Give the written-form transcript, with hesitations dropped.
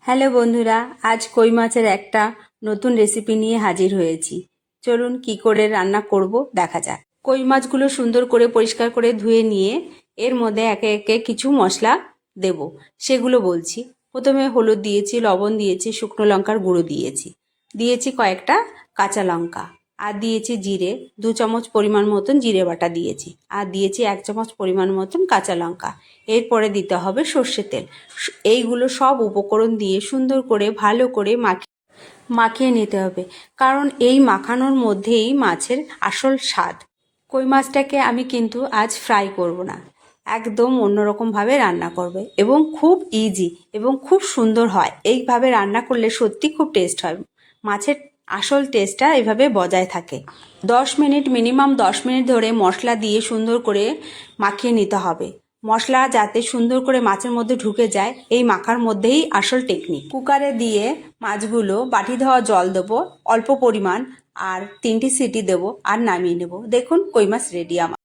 Hello বন্ধুরা, আজ কই মাছের একটা নতুন রেসিপি নিয়ে হাজির হয়েছি। চলুন কি করে রান্না করব দেখা যাক। কই মাছগুলো সুন্দর করে পরিষ্কার করে ধুয়ে নিয়ে এর মধ্যে একে একে কিছু মশলা দেব, সেগুলো বলছি। প্রথমে হলুদ দিয়েছি, লবণ দিয়েছি, শুকনো লঙ্কার গুঁড়ো দিয়েছি কয়েকটা কাঁচা লঙ্কা, আর দিয়েছি জিরে 2 চামচ পরিমাণ মতন জিরে বাটা দিয়েছি, আর দিয়েছি 1 চামচ পরিমাণ মতন কাঁচা লঙ্কা। এরপরে দিতে হবে সর্ষের তেল। এইগুলো সব উপকরণ দিয়ে সুন্দর করে ভালো করে মাখিয়ে নিতে হবে, কারণ এই মাখানোর মধ্যেই মাছের আসল স্বাদ। কই মাছটাকে আমি কিন্তু আজ ফ্রাই করব না, একদম অন্যরকমভাবে রান্না করবে, এবং খুব ইজি এবং খুব সুন্দর হয়। এইভাবে রান্না করলে সত্যি খুব টেস্ট হয়। মাছের আসল টেস্টটা এইভাবে বজায় থাকে। 10 মিনিট, মিনিমাম 10 মিনিট ধরে মশলা দিয়ে সুন্দর করে মাখিয়ে নিতে হবে। মশলা যাতে সুন্দর করে মাছের মধ্যে ঢুকে যায়, এই মাখার মধ্যেই আসল টেকনিক। কুকারে দিয়ে মাছগুলো বাটি ধোয়া জল দেবো অল্প পরিমাণ, আর 3টি সিটি দেবো, আর নামিয়ে নেব। দেখুন কই মাছ রেডি আমার।